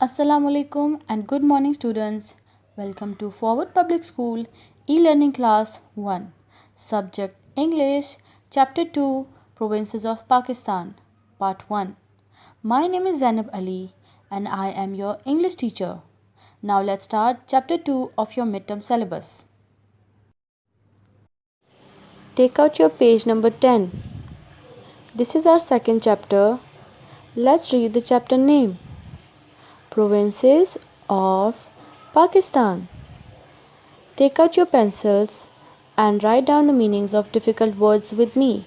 Assalamu alaikum and good morning students. Welcome to Forward Public School e-learning class 1. Subject English Chapter 2 Provinces of Pakistan Part 1. My name is Zainab Ali and I am your English teacher. Now let's start Chapter 2 of your midterm syllabus. Take out your page number 10. This is our second chapter. Let's read the chapter name. Provinces of Pakistan. Take out your pencils and write down the meanings of difficult words with me.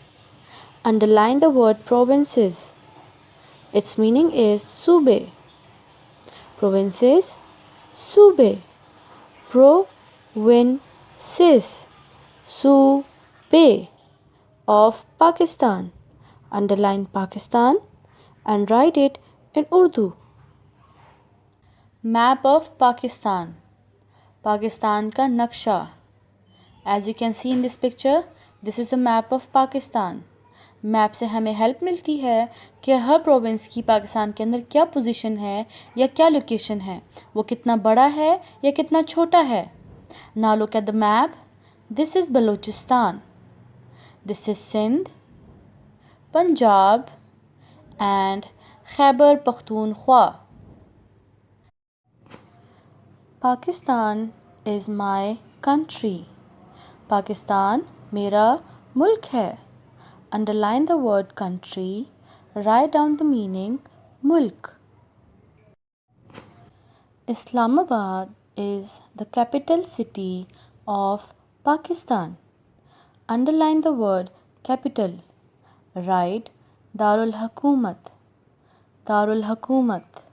Underline the word provinces. Its meaning is Sube. Provinces, Sube. Provinces, Sube of Pakistan. Underline Pakistan and write it in Urdu. Map of Pakistan. Pakistan का नक्शा. As you can see in this picture, this is a map of Pakistan. Map से हमें help मिलती है कि हर province की पाकिस्तान के अंदर क्या पोजीशन है या क्या लोकेशन है, वो कितना बड़ा है या कितना छोटा है. Now look at the map. This is Balochistan. This is Sindh, Punjab and Khyber Pakhtunkhwa. Pakistan is my country. Pakistan मेरा मुल्क है. Underline the word country. Write down the meaning मुल्क. Islamabad is the capital city of Pakistan. Underline the word capital. Write Darul Hukumat. Darul Hukumat.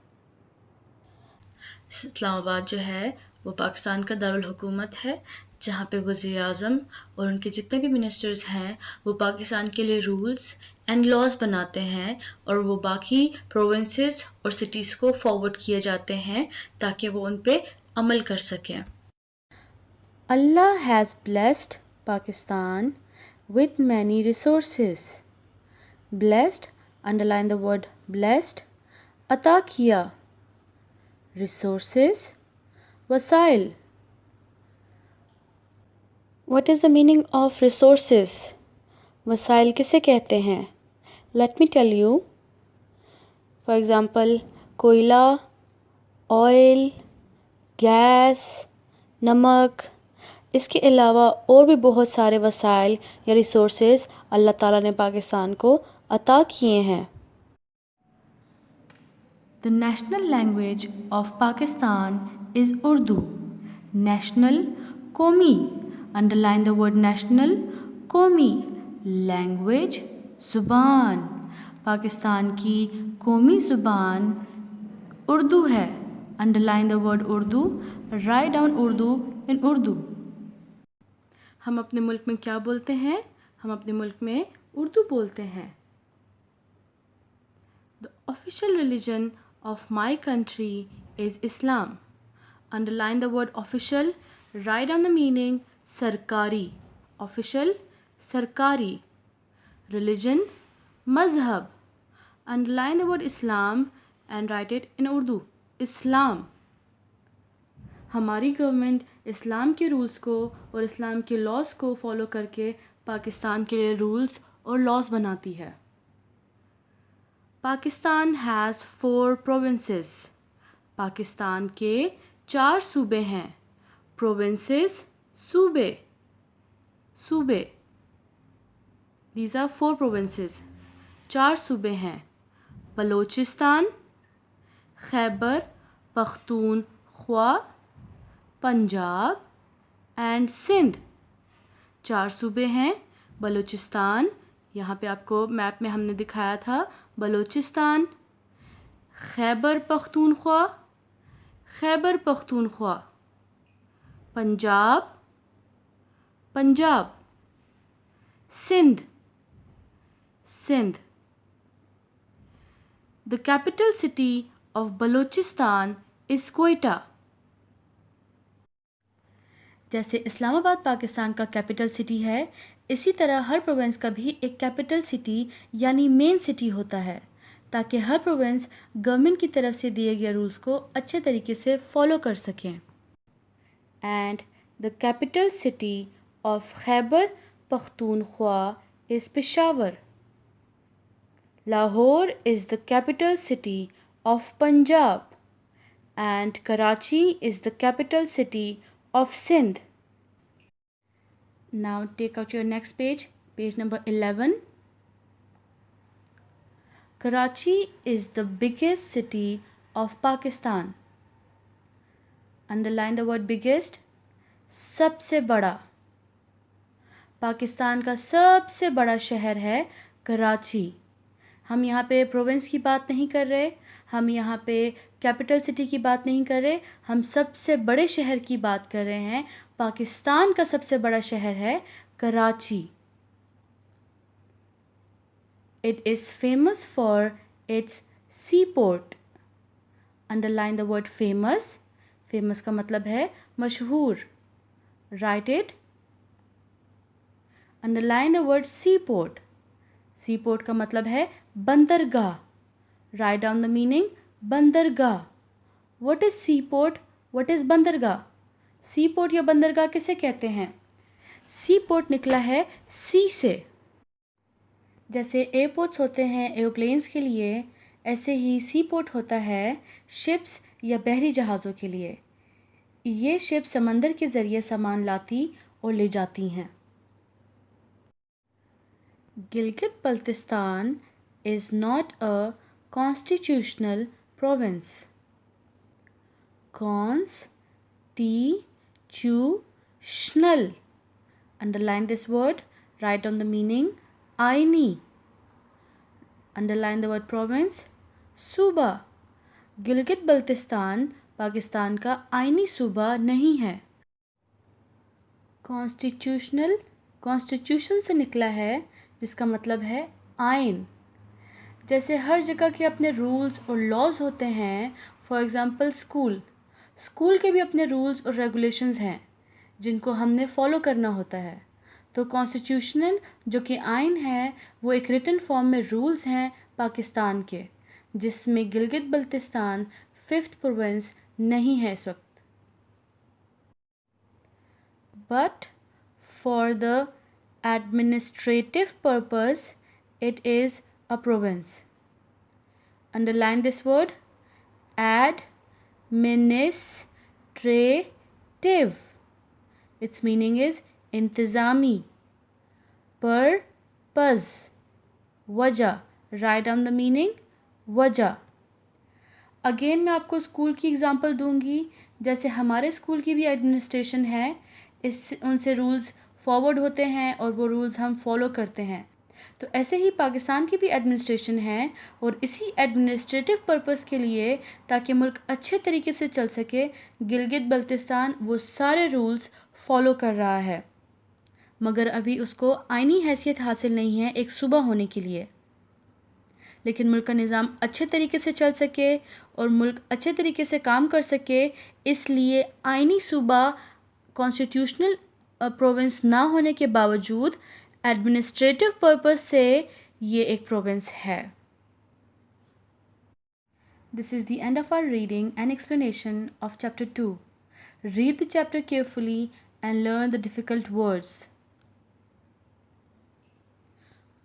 Islamabad जो है वो पाकिस्तान का दारुल हुकूमत है, जहाँ पे वज़ीर आज़म और उनके जितने भी मिनिस्टर्स हैं वो पाकिस्तान के लिए रूल्स एंड लॉज बनाते हैं और वो बाकी प्रोविंसेस और सिटीज़ को फॉरवर्ड किए जाते हैं ताकि वो उन पे अमल कर सकें. Allah has blessed Pakistan with many resources. Blessed, underline the word blessed. अता किया. Resources, वसाइल. What is the meaning of resources? वसाइल किसे कहते हैं? Let me tell you. For example, कोयला, ऑयल, गैस, नमक. इसके अलावा और भी बहुत सारे वसाइल या रिसोर्सेज अल्लाह ताला ने पाकिस्तान को अता किए हैं. The national language of Pakistan is Urdu. National, Qomi. Underline the word national, Qomi. Language, ज़ुबान. पाकिस्तान की कौमी ज़ुबान उर्दू है. Underline the word Urdu. Write down Urdu in Urdu. हम अपने मुल्क में क्या बोलते हैं? हम अपने मुल्क में उर्दू बोलते हैं. The official religion of my country is Islam. Underline the word official. Write down the meaning sarkari. Official, sarkari. Religion, mazhab. Underline the word Islam and write it in Urdu. Islam. हमारी government इस्लाम के rules को और इस्लाम के laws को follow करके पाकिस्तान के लिए rules और लॉज बनाती है. Pakistan has 4 provinces. पाकिस्तान के 4 सूबे हैं. प्रोविंसेस, सूबे. सूबे. These are 4 provinces. 4 सूबे हैं. बलोचिस्तान, खैबर पख्तूनख्वा, पंजाब एंड सिंध. 4 सूबे हैं. बलूचिस्तान, यहाँ पे आपको मैप में हमने दिखाया था. Balochistan, Khyber Pakhtunkhwa, Khyber Pakhtunkhwa. Punjab, Punjab. Sindh, Sindh. The capital city of Balochistan is Quetta. जैसे इस्लामाबाद पाकिस्तान का कैपिटल सिटी है, इसी तरह हर प्रोविंस का भी एक कैपिटल सिटी यानी मेन सिटी होता है. ताकि हर प्रोविंस गवर्नमेंट की तरफ से दिए गए रूल्स को अच्छे तरीके से फॉलो कर सकें। And the capital city of Khyber Pakhtunkhwa is Peshawar. Lahore is the capital city of Punjab and Karachi is the capital city of Sindh. Now take out your next page, page number 11. Karachi is the biggest city of Pakistan. Underline the word biggest. सबसे बड़ा। पाकिस्तान का सबसे बड़ा शहर है कराची। हम यहाँ पे प्रोविंस की बात नहीं कर रहे, हम यहाँ पे कैपिटल सिटी की बात नहीं कर रहे, हम सबसे बड़े शहर की बात कर रहे हैं। पाकिस्तान का सबसे बड़ा शहर है Karachi. It is famous for its seaport. Underline the word famous. Famous का मतलब है मशहूर. Write it. Underline the word seaport. Seaport का मतलब है बंदरगाह. Write down the meaning. बंदरगाह. What is seaport? What is बंदरगाह? Seaport या बंदरगाह किसे कहते हैं? Seaport निकला है सी से। जैसे एयरपोर्ट्स होते हैं एरोप्लेन्स के लिए, ऐसे ही सीपोर्ट होता है शिप्स या बहरी जहाज़ों के लिए। ये शिप समंदर के ज़रिए सामान लाती और ले जाती हैं। Gilgit Baltistan is not a constitutional province. Constitutional. Underline this word. Write down the meaning. आईनी. Underline the word province. सूबा. गिलगित बल्तिस्तान पाकिस्तान का आईनी सूबा नहीं है। कॉन्स्टिट्यूशनल कॉन्स्टिट्यूशन से निकला है, जिसका मतलब है आइन। जैसे हर जगह के अपने रूल्स और लॉज होते हैं, फॉर एग्ज़ाम्पल स्कूल के भी अपने रूल्स और रेगुलेशंस हैं जिनको हमने फॉलो करना होता है। तो कॉन्स्टिट्यूशनल जो कि आइन है, वो एक रिटन फॉर्म में रूल्स हैं पाकिस्तान के, जिसमें गिलगित बल्तिस्तान 5th प्रोविंस नहीं है इस वक्त। But for the administrative purpose it is a province. Underline this word. Administrative. Its meaning is इंतज़ामी. Purpose. वजह. Write down the meaning. वजह. अगेन मैं आपको स्कूल की एग्ज़ाम्पल दूंगी। जैसे हमारे स्कूल की भी एडमिनिस्ट्रेशन है, उनसे रूल्स फॉरवर्ड होते हैं और वो रूल्स हम फॉलो करते हैं। तो ऐसे ही पाकिस्तान की भी एडमिनिस्ट्रेशन है, और इसी एडमिनिस्ट्रेटिव पर्पस के लिए, ताकि मुल्क अच्छे तरीके से चल सके, गिलगित बल्तिस्तान वो सारे रूल्स फॉलो कर रहा है, मगर अभी उसको आईनी हैसियत हासिल नहीं है एक सूबा होने के लिए। लेकिन मुल्क का निज़ाम अच्छे तरीके से चल सके और मुल्क अच्छे तरीके से काम कर सके, इसलिए आईनी सूबा कॉन्स्टिट्यूशनल प्रोविंस ना होने के बावजूद एडमिनिस्ट्रेटिव पर्पस से ये एक प्रोविंस है। This is the end of our reading and explanation of chapter 2. Read the chapter carefully and learn the difficult words.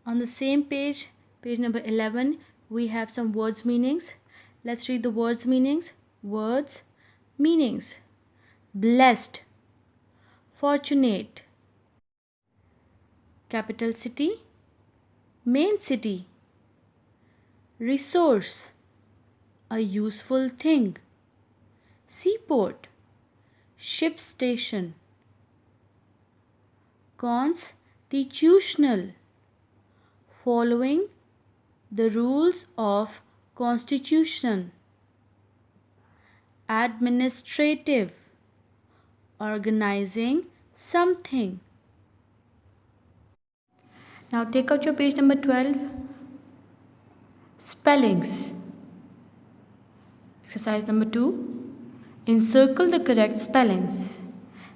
On the same page, page number 11, we have some words meanings. Let's read the words meanings. Words meanings. Blessed, fortunate, capital city, main city, resource, a useful thing, seaport, ship station, constitutional, following the rules of constitution, administrative, organizing something. Now take out your page number 12. Spellings. Exercise number 2. Encircle the correct spellings.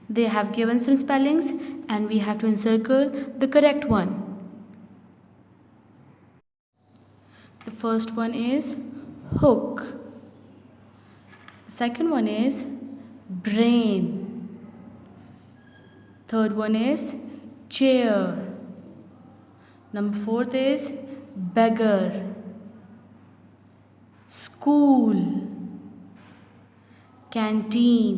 They have given some spellings and we have to encircle the correct one. The first one is hook. The second one is brain. Third one is chair. Number fourth is beggar. School. Canteen.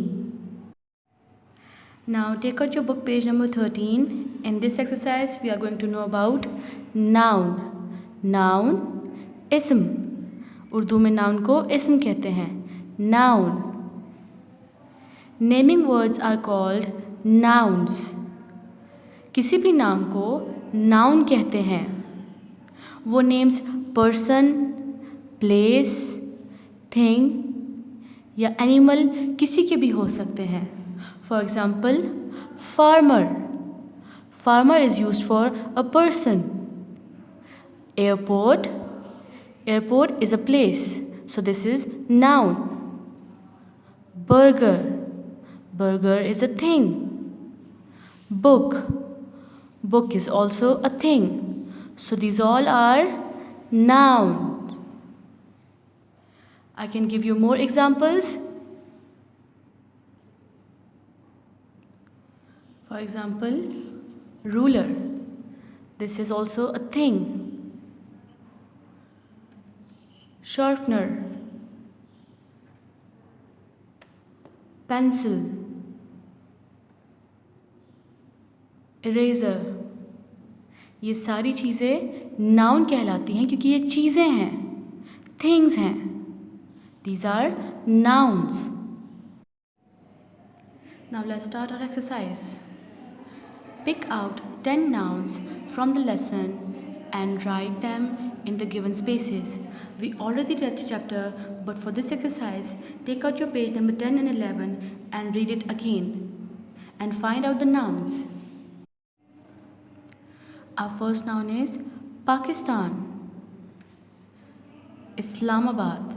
Now take out your book page number 13. In this exercise we are going to know about noun. Noun, ism. Urdu में noun को ism कहते हैं. Noun. Naming words are called nouns. किसी भी नाम को noun कहते हैं. वो names person, place, thing या animal किसी के भी हो सकते हैं. For example, farmer. Farmer is used for a person. Airport. Airport is a place. So this is noun. Burger. Burger is a thing. Book. Book is also a thing. So these all are nouns. I can give you more examples. For example, ruler. This is also a thing. Sharpener. Pencil. Eraser. ये सारी चीज़ें noun कहलाती हैं क्योंकि ये चीज़ें हैं, things हैं. These are nouns. Now let's start our exercise. Pick out 10 nouns from the lesson and write them in the given spaces. We already read the chapter, but for this exercise, take out your page number 10 and 11 and read it again and find out the nouns. Our first noun is Pakistan, Islamabad,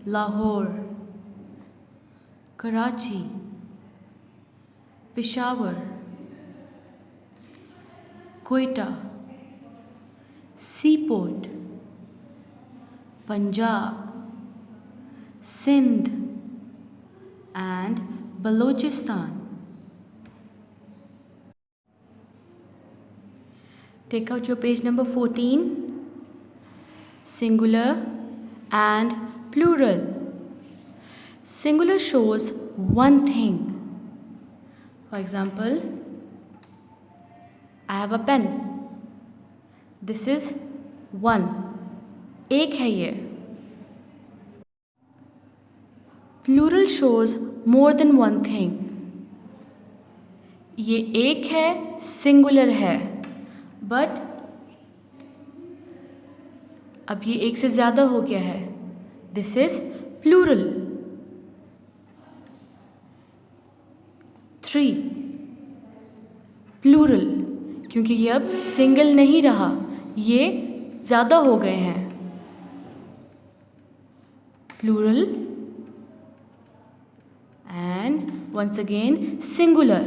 Lahore, Karachi, Peshawar, Quetta, Seaport, Punjab, Sindh and Balochistan. Take out your page number 14. Singular and plural. Singular shows one thing. For example, I have a pen. This is one. एक है ये. Plural shows more than one thing. ये एक है, singular है. But अब ये एक से ज़्यादा हो गया है. This is plural. 3. Plural. क्योंकि ये अब सिंगल नहीं रहा, ये ज़्यादा हो गए हैं. Plural and once again singular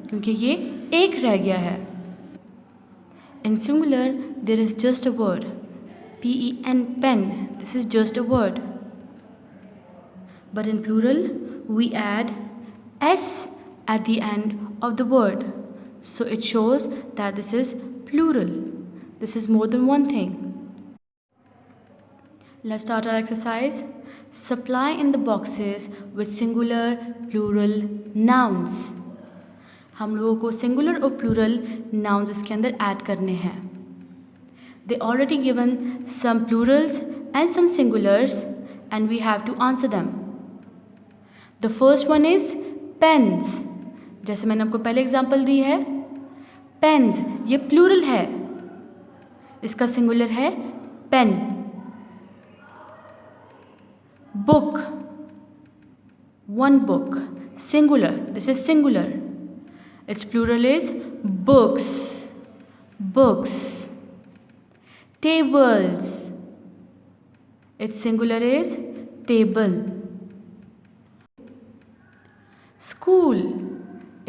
क्योंकि ये एक रह गया है. In singular, there is just a word. P-E-N, pen. This is just a word. But in plural, we add S at the end of the word. So it shows that this is plural. This is more than one thing. Let's start our exercise. Supply in the boxes with singular, plural nouns. हम लोगों को singular और plural nouns इसके अंदर add करने हैं. They already given some plurals and some singulars and we have to answer them. The first one is pens. जैसे मैंने आपको पहले एग्जांपल दी है, पेन्स ये प्लूरल है, इसका सिंगुलर है pen. Book, one book, singular. This is singular. Its plural is books. Books. Tables. Its singular is table. School.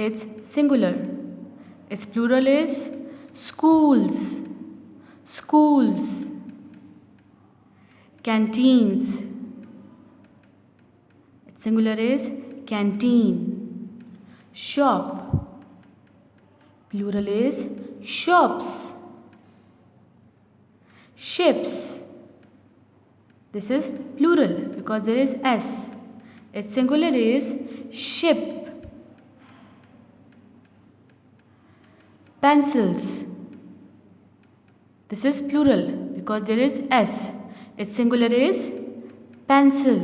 It's singular. Its plural is schools. Schools. canteens. Its singular is canteen. Shop, plural is shops. Ships, this is plural because there is s. Its singular is ship. Pencils, this is plural because there is s. Its singular is pencil.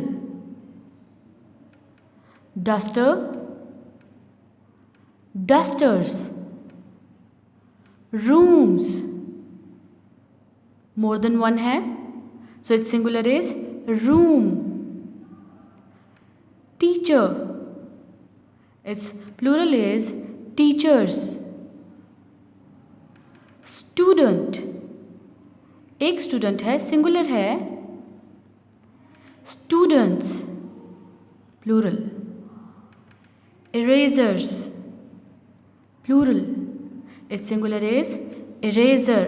Duster, dusters. Rooms, more than one है, so its singular is room. Teacher, its plural is teachers. Student, एक student है, singular है, students, plural. Erasers, plural. Its singular is eraser.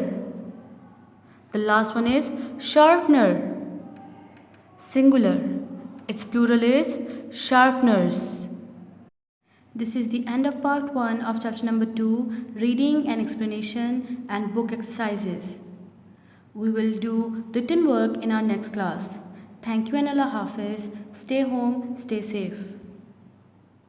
The last one is sharpener, singular. Its plural is sharpeners. This is the end of part 1 of chapter number 2, reading and explanation and book exercises. We will do written work in our next class. Thank you and Allah Hafiz. Stay home, stay safe.